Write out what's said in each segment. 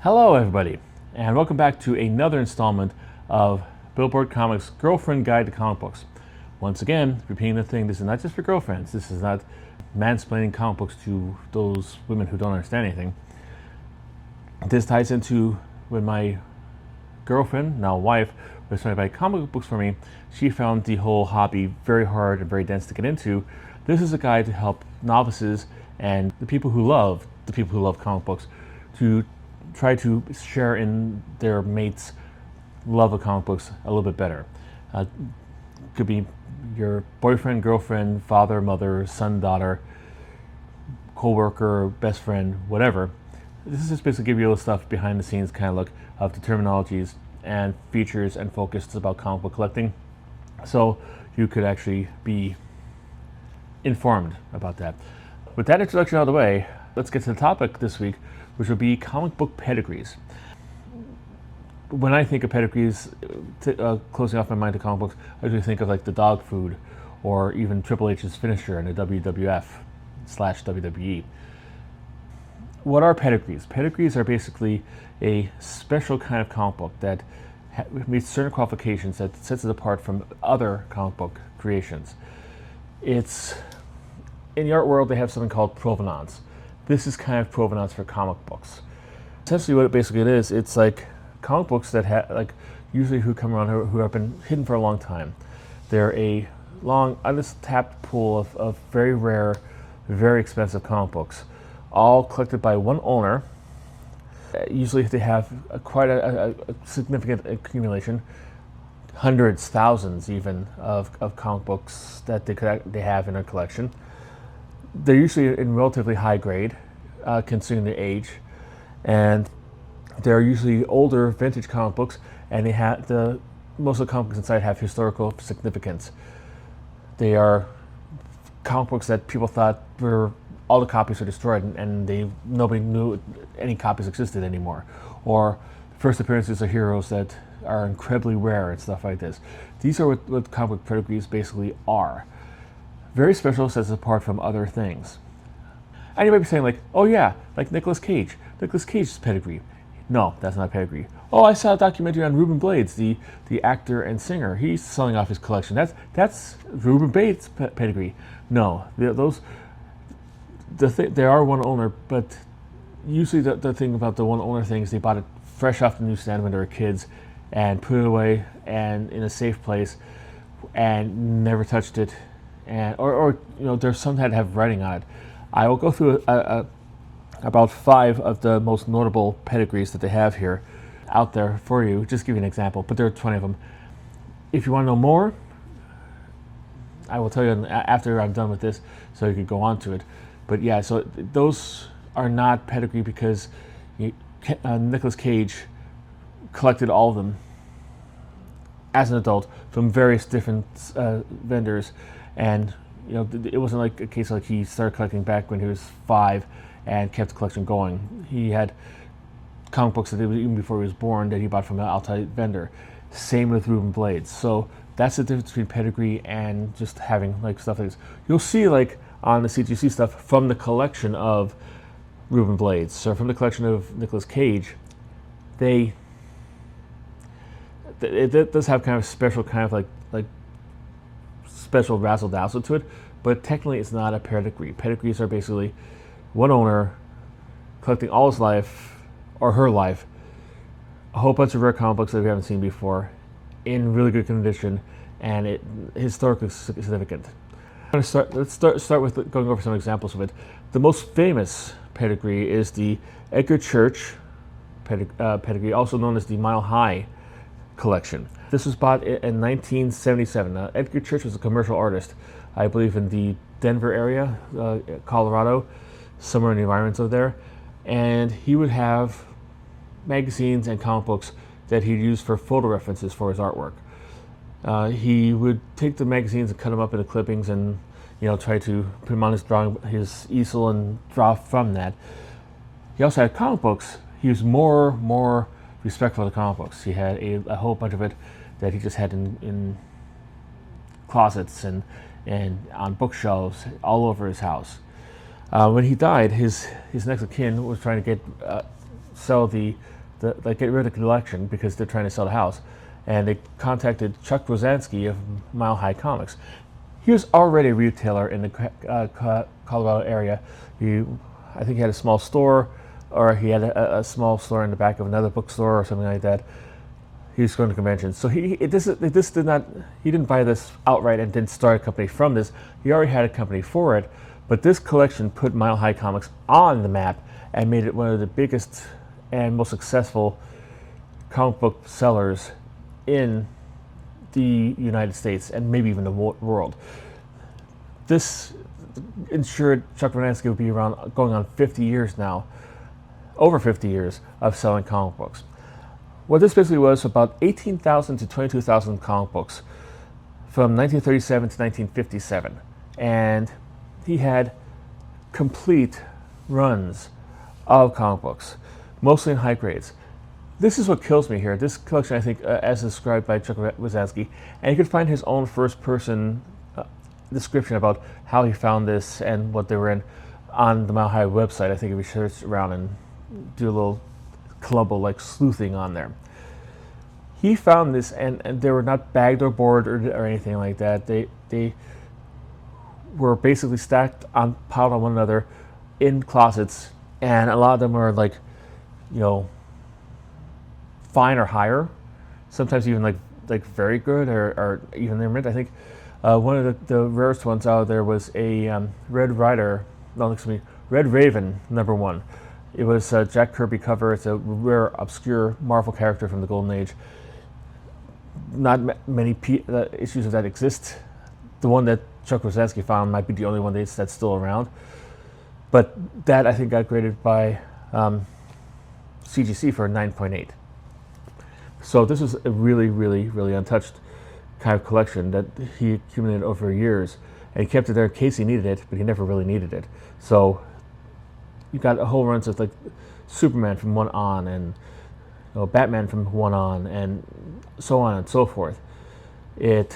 Hello, everybody, and welcome back to another installment of Billboard Comics' Girlfriend Guide to Comic Books. Once again, repeating the thing, this is not just for girlfriends. This is not mansplaining comic books to those women who don't understand anything. This ties into when my girlfriend, now wife, was trying to buy comic books for me. She found the whole hobby very hard and very dense to get into. This is a guide to help novices and the people who love comic books to try to share in their mate's love of comic books a little bit better. Could be your boyfriend, girlfriend, father, mother, son, daughter, co-worker, best friend, whatever. This is just basically give you a little stuff behind the scenes kind of look of the terminologies and features and focuses about comic book collecting, so you could actually be informed about that. With that introduction out of the way, let's get to the topic this week, which will be comic book pedigrees. When I think of pedigrees, closing off my mind to comic books, I usually think of like the dog food, or even Triple H's finisher in the WWF/WWE. What are pedigrees? Pedigrees are basically a special kind of comic book that meets certain qualifications that sets it apart from other comic book creations. It's in the art world, they have something called provenance. This is kind of provenance for comic books. Essentially what it is, it's like comic books that usually who come around who have been hidden for a long time. They're a long, untapped pool of very rare, very expensive comic books, all collected by one owner. Usually they have quite a significant accumulation, hundreds, thousands even of comic books that they have in their collection. They're usually in relatively high grade, considering their age, and they're usually older vintage comic books, and they have most of the comic books inside have historical significance. They are comic books that people thought were all the copies are destroyed, and nobody knew any copies existed anymore, or first appearances of heroes that are incredibly rare and stuff like this. These are what comic book pedigrees basically are. Very special, sets it apart from other things. And you might be saying like, oh yeah, like Nicolas Cage's pedigree. No, that's not a pedigree. Oh, I saw a documentary on Ruben Blades, the actor and singer. He's selling off his collection. That's Ruben Blades' pedigree. No, they are one owner, but usually the thing about the one owner thing is they bought it fresh off the newsstand when they were kids and put it away and in a safe place and never touched it. Or there's some that have writing on it. I will go through about 5 of the most notable pedigrees that they have here out there for you. Just give you an example, but there are 20 of them. If you want to know more, I will tell you after I'm done with this, so you can go on to it. But yeah, so those are not pedigree because Nicolas Cage collected all of them as an adult from various different vendors. And it wasn't like a case like he started collecting back when he was 5 and kept the collection going. He had comic books that even before he was born that he bought from an outside vendor. Same with Ruben Blades. So that's the difference between pedigree and just having like stuff like this. You'll see like on the CGC stuff from the collection of Ruben Blades, so from the collection of Nicolas Cage, it does have kind of special kind of like special razzle dazzle to it, but technically it's not a pedigree. Pedigrees are basically one owner collecting all his life or her life, a whole bunch of rare comic books that we haven't seen before, in really good condition, and historically significant. Let's start with going over some examples of it. The most famous pedigree is the Edgar Church pedigree, also known as the Mile High collection. This was bought in 1977. Edgar Church was a commercial artist, I believe in the Denver area, Colorado, somewhere in the environments of there, and he would have magazines and comic books that he'd use for photo references for his artwork. He would take the magazines and cut them up into clippings and try to put them on his easel and draw from that. He also had comic books. He was more respectful of the comic books. He had a whole bunch of it that he just had in closets and on bookshelves all over his house. When he died, his next of kin was trying to get sell like get rid of the collection because they're trying to sell the house, and they contacted Chuck Rosansky of Mile High Comics. He was already a retailer in the Colorado area. I think he had a small store, or he had a small store in the back of another bookstore or something like that. He was going to conventions. So he didn't buy this outright and didn't start a company from this. He already had a company for it, but this collection put Mile High Comics on the map and made it one of the biggest and most successful comic book sellers in the United States and maybe even the world. This ensured Chuck Rosansky would be around going on 50 years now, over 50 years of selling comic books. What this basically was about 18,000 to 22,000 comic books from 1937 to 1957. And he had complete runs of comic books, mostly in high grades. This is what kills me here. This collection, I think, as described by Chuck Rosansky, and you can find his own first-person description about how he found this and what they were in on the Mile High website. I think if you search around and do a little Columbo like sleuthing on there. He found this, and they were not bagged or boarded or anything like that. They were basically stacked on piled on one another in closets, and a lot of them were like, fine or higher, sometimes even like very good or even near mint. I think one of the rarest ones out there was a Red Raven #1. It was a Jack Kirby cover. It's a rare, obscure Marvel character from the Golden Age. Not many issues of that exist. The one that Chuck Rosansky found might be the only one that's still around. But that, I think, got graded by CGC for a 9.8. So this was a really, really, really untouched kind of collection that he accumulated over years. And he kept it there in case he needed it, but he never really needed it. So you got a whole runs of like Superman from 1 on, and Batman from 1 on, and so on and so forth. It's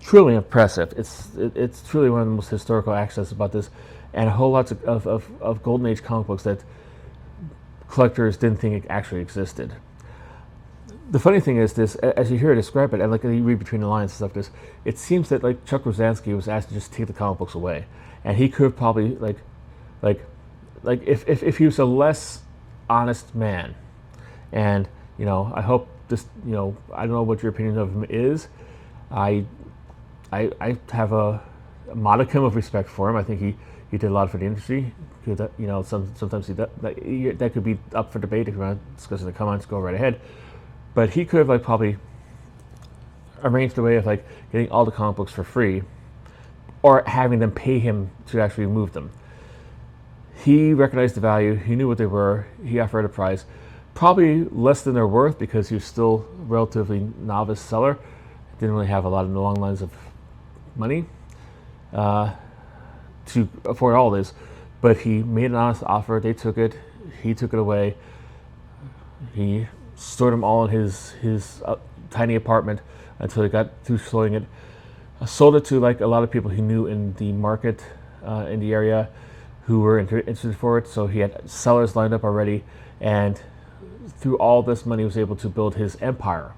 truly impressive. It's truly one of the most historical aspects about this, and a whole lot of Golden Age comic books that collectors didn't think it actually existed. The funny thing is this, as you hear it describe it, and like you read between the lines and stuff, it seems that like Chuck Rosansky was asked to just take the comic books away, and he could probably like if he was a less honest man, and I hope this, I don't know what your opinion of him is. I have a modicum of respect for him. I think he did a lot for the industry. Sometimes that could be up for debate. If you want to discuss in the comments, go right ahead. But he could have probably arranged a way of getting all the comic books for free, or having them pay him to actually move them. He recognized the value. He knew what they were. He offered a price, probably less than they're worth because he was still a relatively novice seller. Didn't really have a lot of long lines of money to afford all this, but he made an honest offer. They took it. He took it away. He stored them all in his tiny apartment until he got through selling it. Sold it to a lot of people he knew in the market in the area who were interested for it. So he had sellers lined up already, and through all this money was able to build his empire,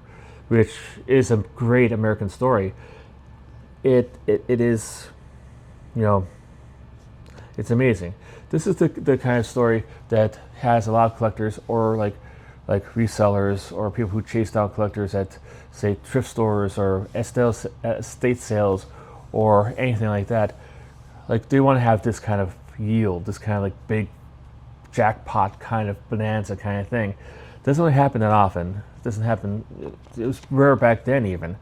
which is a great American story. It is, it's amazing. This is the kind of story that has a lot of collectors, or like resellers, or people who chase down collectors at, say, thrift stores or estate sales or anything like that. They want to have this kind of yield, this kind of big jackpot kind of bonanza kind of thing. Doesn't really happen that often. It doesn't happen. It was rare back then even,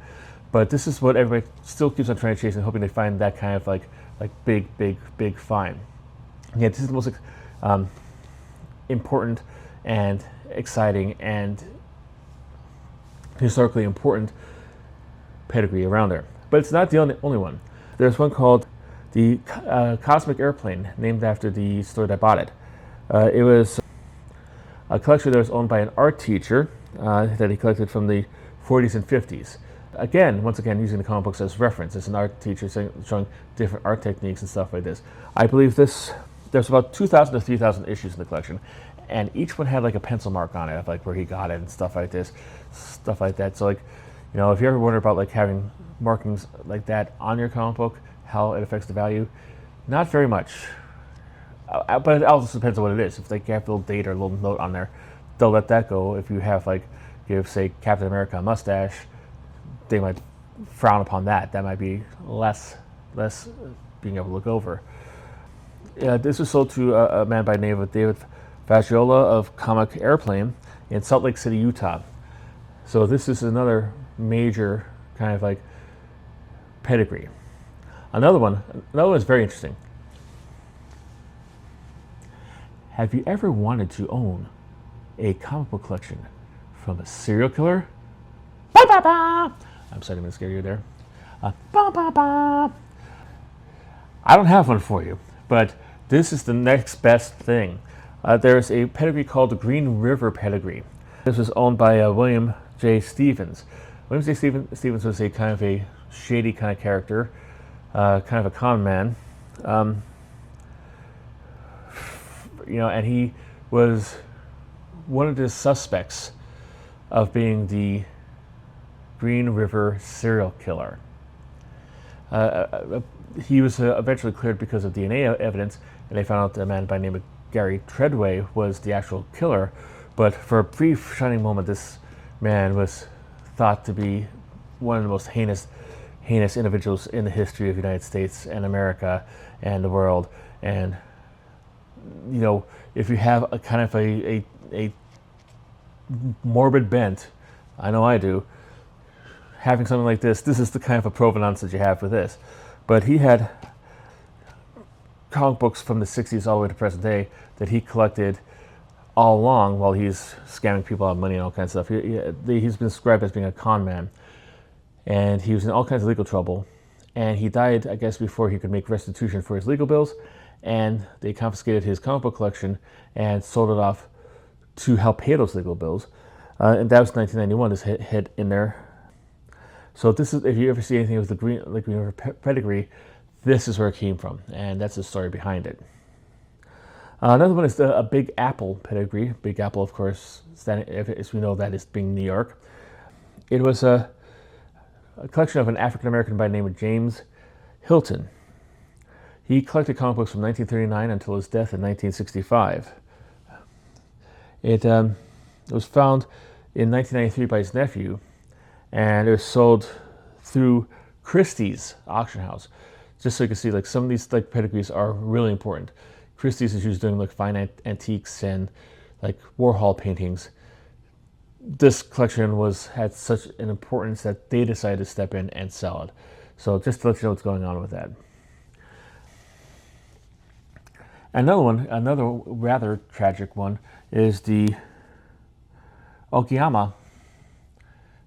but this is what everybody still keeps on trying to chase and hoping they find that kind of big find. Yeah, this is the most important and exciting and historically important pedigree around there. But it's not the only one. There's one called the Cosmic Airplane, named after the store that bought it. It was a collection that was owned by an art teacher that he collected from the 40s and 50s. Once again, using the comic books as reference, as an art teacher showing different art techniques and stuff like this. I believe there's about 2,000 to 3,000 issues in the collection, and each one had like a pencil mark on it of like where he got it and stuff like this, stuff like that. So like, if you ever wonder about like having markings like that on your comic book, how it affects the value, not very much. But it also depends on what it is. If like you have a little date or a little note on there, they'll let that go. If you have like, give say Captain America a mustache, they might frown upon that. That might be less being able to look over. This was sold to a man by the name of David Faggiola of Comic Airplane in Salt Lake City, Utah. So this is another major kind of like pedigree. Another one is very interesting. Have you ever wanted to own a comic book collection from a serial killer? Ba, ba, ba. I'm sorry, I'm going to scare you there. Ba, ba, ba. I don't have one for you, but this is the next best thing. There's a pedigree called the Green River Pedigree. This was owned by William J. Stevens. William J. Stevens was a kind of a shady kind of character, kind of a con man. And he was one of the suspects of being the Green River serial killer. He was eventually cleared because of DNA evidence, and they found out a man by the name of Gary Treadway was the actual killer. But for a brief shining moment, this man was thought to be one of the most heinous individuals in the history of the United States and America and the world. And if you have a kind of a morbid bent, I know I do, having something like this is the kind of a provenance that you have with this. But he had comic books from the 60s all the way to present day that he collected all along while he's scamming people out of money and all kinds of stuff. He's been described as being a con man, and he was in all kinds of legal trouble. And he died, I guess, before he could make restitution for his legal bills, and they confiscated his comic book collection and sold it off to help pay those legal bills. And that was 1991, this hit in there. So this is, if you ever see anything with the Green River Pedigree, this is where it came from, and that's the story behind it. Another one is a Big Apple pedigree. Big Apple, of course, as we know, that is being New York. It was a collection of an African American by the name of James Hilton. He collected comic books from 1939 until his death in 1965. It was found in 1993 by his nephew, and it was sold through Christie's auction house. Just so you can see, like, some of these like pedigrees are really important. Christie's is usually doing like fine antiques and like Warhol paintings. This collection had such an importance that they decided to step in and sell it. So just to let you know what's going on with that. Another rather tragic one, is the Okayama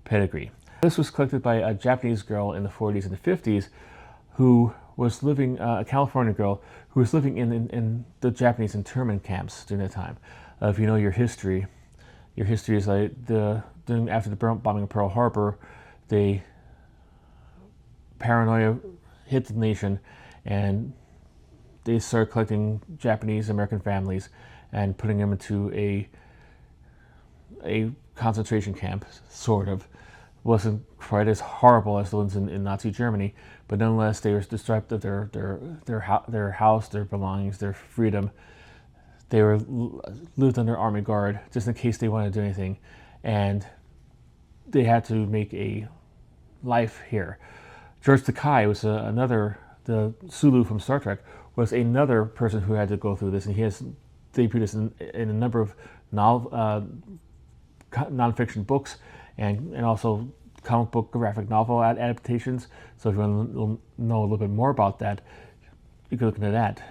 pedigree. This was collected by a Japanese girl in the 40s and the 50s who was living, a California girl who was living in the Japanese internment camps during that time. If you know your history is like after the bombing of Pearl Harbor, paranoia hit the nation, and they started collecting Japanese American families and putting them into a concentration camp, sort of. Wasn't quite as horrible as the ones in Nazi Germany, but nonetheless they were deprived of their house, their belongings, their freedom. They lived under army guard just in case they wanted to do anything, and they had to make a life here. George Takei was the Sulu from Star Trek was another person who had to go through this, and he has debuted this in a number of nonfiction books and also comic book graphic novel adaptations. So if you want to know a little bit more about that, you can look into that.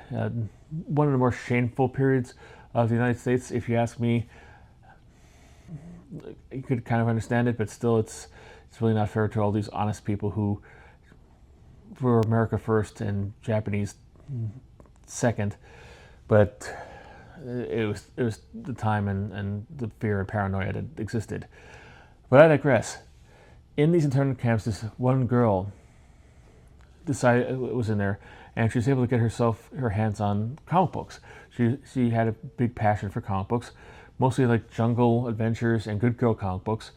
One of the more shameful periods of the United States, if you ask me. You could kind of understand it, but still it's really not fair to all these honest people who were America first and Japanese second. But it was the time and the fear and paranoia that existed. But I digress. In these internment camps, this one girl was in there, and she was able to get her hands on comic books. She had a big passion for comic books, mostly like jungle adventures and good girl comic books.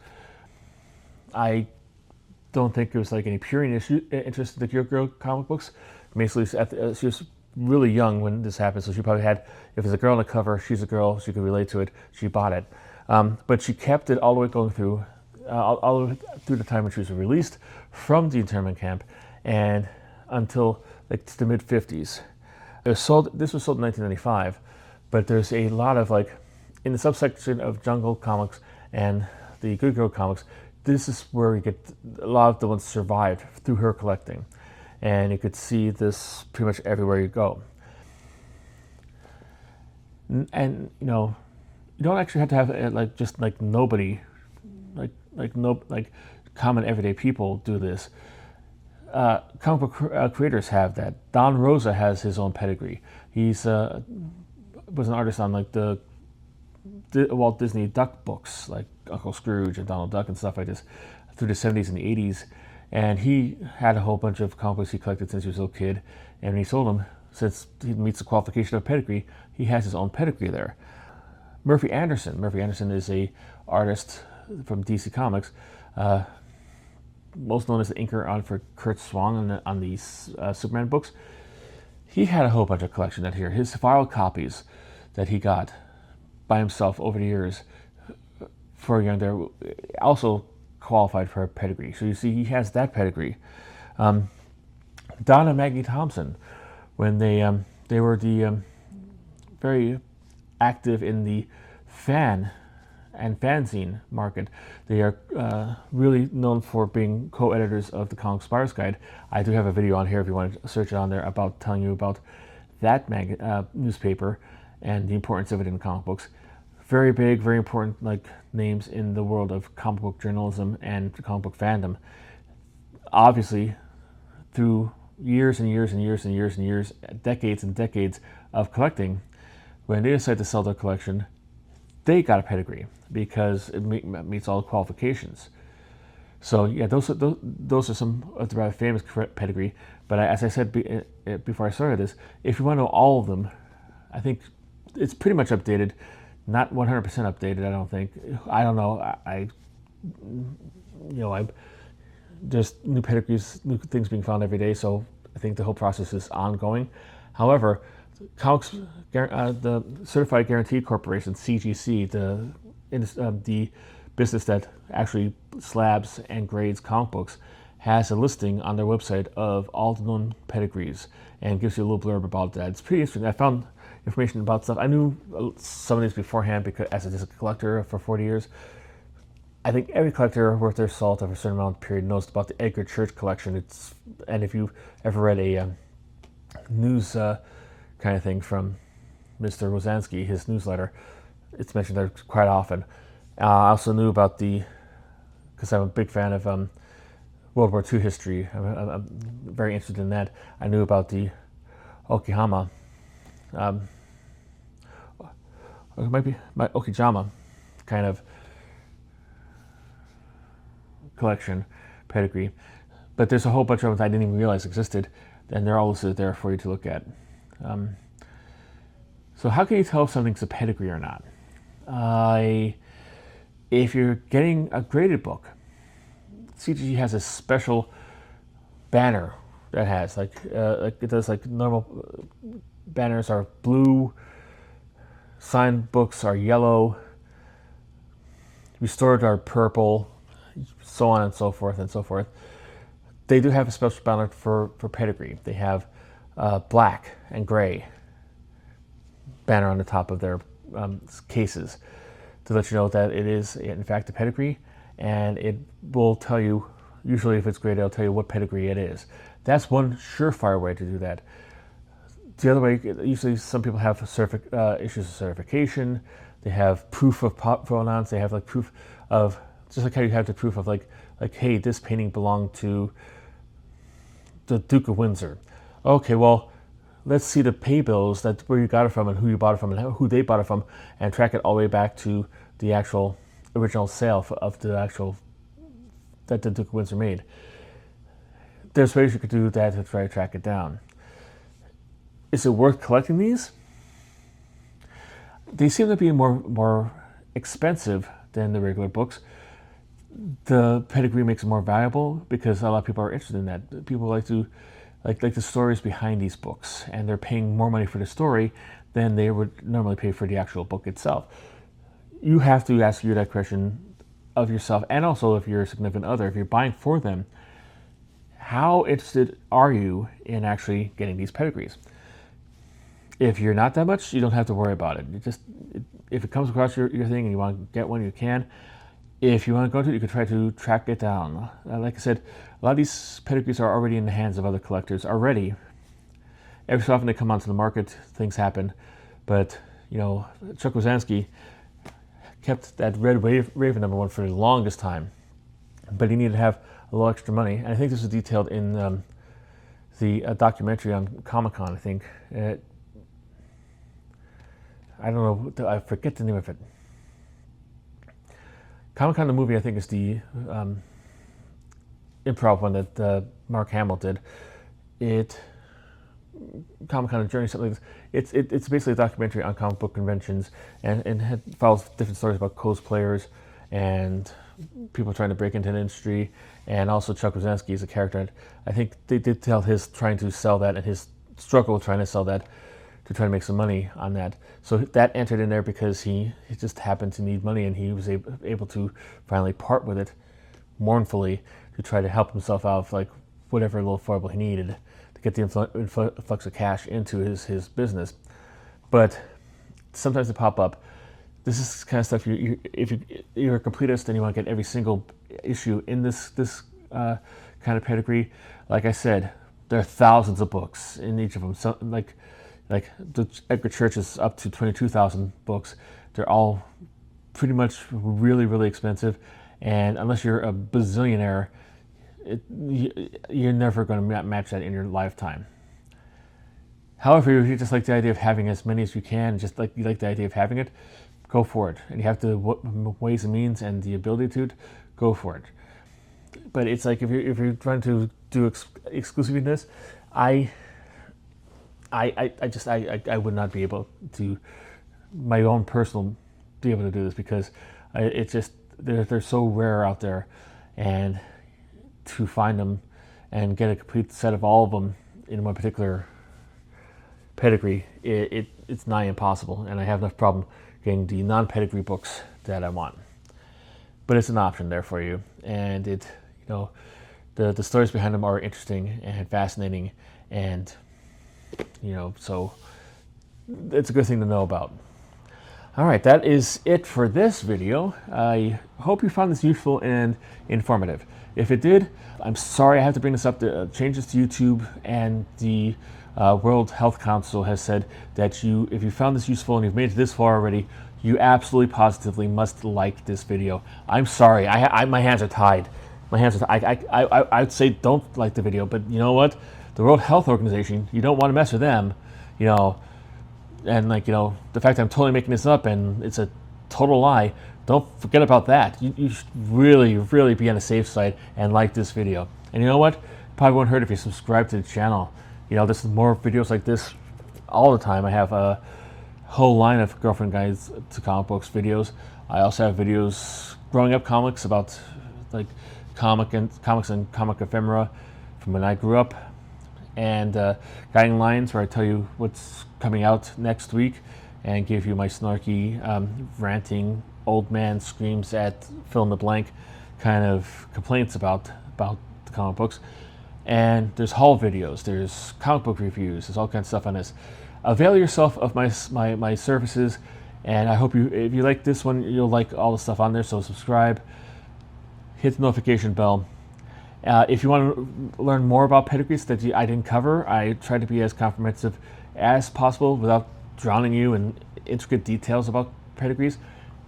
I don't think there was like any pure interest in the good girl comic books. Basically, she was really young when this happened, so she probably had, if there's a girl on the cover, she's a girl, she could relate to it, she bought it. But she kept it all the way going through, all the way through the time when she was released from the internment camp, and until like the mid 50s. This was sold in 1995, but there's a lot of like, in the subsection of jungle comics and the good girl comics, this is where we get a lot of the ones survived through her collecting. And you could see this pretty much everywhere you go. And you know, you don't actually have to have like just like nobody, like common everyday people do this. Comic book creators have that. Don Rosa has his own pedigree. He's was an artist on like the Walt Disney Duck books, like Uncle Scrooge and Donald Duck and stuff like this, through the 70s and the 80s. And he had a whole bunch of comic books he collected since he was a little kid. And when he sold them, since he meets the qualification of pedigree, he has his own pedigree there. Murphy Anderson is a artist from DC Comics, most known as the inker on for Kurt Swan on these Superman books. He had a whole bunch of collection that here. His filed copies that he got by himself over the years for young there also qualified for a pedigree. So you see, he has that pedigree. Don and Maggie Thompson, when they were the very active in the fan and fanzine market. They are really known for being co-editors of the Comics Buyer's Guide. I do have a video on here if you want to search it on there about telling you about that newspaper and the importance of it in comic books. Very big, very important like names in the world of comic book journalism and comic book fandom. Obviously, through years and years and years and years and years, decades and decades of collecting, when they decided to sell their collection, they got a pedigree because it meets all the qualifications. So yeah, those are some of the rather famous pedigree. But as I said before I started this, if you want to know all of them, I think it's pretty much updated. Not 100% updated, I don't think. I don't know. I just new pedigrees, new things being found every day. So I think the whole process is ongoing. However, the Certified Guaranteed Corporation, CGC, the business that actually slabs and grades comic books, has a listing on their website of all the known pedigrees and gives you a little blurb about that. It's pretty interesting. I found information about stuff. I knew some of these beforehand because as a collector for 40 years. I think every collector worth their salt over a certain amount of period knows about the Edgar Church collection. And if you've ever read a news kind of thing from Mr. Rosansky, his newsletter, it's mentioned there quite often. I also knew about because I'm a big fan of World War II history. I'm very interested in that. I knew about the Okihama, it might be my Okijama kind of collection pedigree, but there's a whole bunch of them I didn't even realize existed, and they're all listed there for you to look at. So how can you tell if something's a pedigree or not? If you're getting a graded book, CGC has a special banner that has like it does like normal banners are blue, signed books are yellow, restored are purple, so on and so forth and so forth. They do have a special banner for pedigree. They have black and gray banner on the top of their cases to let you know that it is in fact a pedigree, and it will tell you, usually if it's graded, it'll tell you what pedigree it is. That's one surefire way to do that. The other way, usually some people have issues of certification. They have proof of pronouns. They have like proof of, just like how you have the proof of like hey, this painting belonged to the Duke of Windsor. Okay, well, let's see the pay bills, that where you got it from and who you bought it from and who they bought it from, and track it all the way back to the actual original sale of the actual that the Duke of Windsor made. There's ways you could do that to try to track it down. Is it worth collecting these? they seem to be more expensive than the regular books. The pedigree makes it more valuable because a lot of people are interested in that. People like to like the stories behind these books, and they're paying more money for the story than they would normally pay for the actual book itself. You have to ask you that question of yourself, and also if you're a significant other, if you're buying for them, how interested are you in actually getting these pedigrees? If you're not that much, you don't have to worry about it. If it comes across your thing and you want to get one, you can. If you want to go to it, you can try to track it down. Like I said, a lot of these pedigrees are already in the hands of other collectors already. Every so often they come onto the market, things happen. But, Chuck Rosansky kept that Red Raven #1 for the longest time. But he needed to have a little extra money. And I think this is detailed in the documentary on Comic-Con, I think. I don't know, I forget the name of it. Comic-Con the movie, I think, is the improv one that Mark Hamill did. Comic-Con A Journey, something like this. It's basically a documentary on comic book conventions, and it follows different stories about cosplayers and people trying to break into the industry, and also Chuck Rosansky is a character. I think they did tell his trying to sell that and his struggle trying to sell that to try to make some money on that. So that entered in there because he just happened to need money, and he was able to finally part with it mournfully to try to help himself out of like whatever little foible he needed to get the influx of cash into his business. But sometimes they pop up. This is kind of stuff if you're a completist and you want to get every single issue in this kind of pedigree. Like I said, there are thousands of books in each of them. So like the Edgar Church is up to 22,000 books. They're all pretty much really, really expensive. And unless you're a bazillionaire, you're never going to match that in your lifetime. However, if you just like the idea of having as many as you can, just like you like the idea of having it, go for it. And you have the ways and means and the ability to go for it. But it's like if you're trying to do exclusiveness, I would not be able to, my own personal, be able to do this because it's just they're so rare out there, and to find them and get a complete set of all of them in one particular pedigree, it's nigh impossible, and I have enough problem getting the non-pedigree books that I want. But it's an option there for you, and the stories behind them are interesting and fascinating, and so it's a good thing to know about. All right, that is it for this video. I hope you found this useful and informative. If it did, I'm sorry I have to bring this up. The changes to YouTube and the World Health Council has said that if you found this useful and you've made it this far already, you absolutely positively must like this video. I'm sorry, my hands are tied. My hands are tied. I'd say don't like the video, but you know what? The World Health Organization, you don't want to mess with them, and the fact that I'm totally making this up and it's a total lie, don't forget about that. You should really, really be on the safe side and like this video. And you know what? Probably won't hurt if you subscribe to the channel. There's more videos like this all the time. I have a whole line of girlfriend guides to comic books videos. I also have videos growing up comics about like comics and comic ephemera from when I grew up, and guiding lines where I tell you what's coming out next week and give you my snarky, ranting, old man screams at fill in the blank kind of complaints about the comic books. And there's haul videos, there's comic book reviews, there's all kinds of stuff on this. Avail yourself of my services, and I hope if you like this one, you'll like all the stuff on there. So subscribe, hit the notification bell. If you want to learn more about pedigrees that I didn't cover, I try to be as comprehensive as possible without drowning you in intricate details about pedigrees.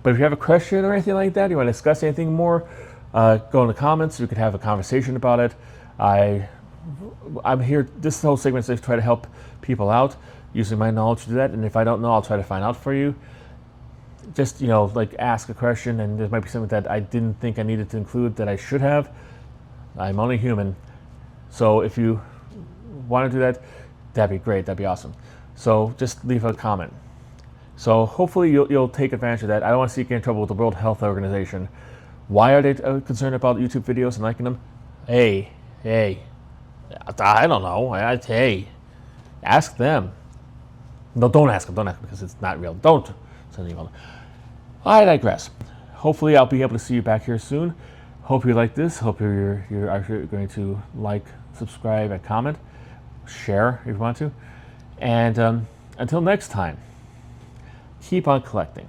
But if you have a question or anything like that, you want to discuss anything more, go in the comments. We could have a conversation about it. I'm here. This whole segment is to try to help people out using my knowledge to do that. And if I don't know, I'll try to find out for you. Just ask a question, and there might be something that I didn't think I needed to include that I should have. I'm only human. So if you want to do that, that'd be great. That'd be awesome. So just leave a comment. So hopefully you'll take advantage of that. I don't want to see you get in trouble with the World Health Organization. Why are they concerned about YouTube videos and liking them? Hey, I don't know. Hey, ask them. No, don't ask them because it's not real. Don't send an email. I digress. Hopefully I'll be able to see you back here soon. Hope you like this. Hope you're actually going to like, subscribe, and comment. Share if you want to. And until next time, keep on collecting.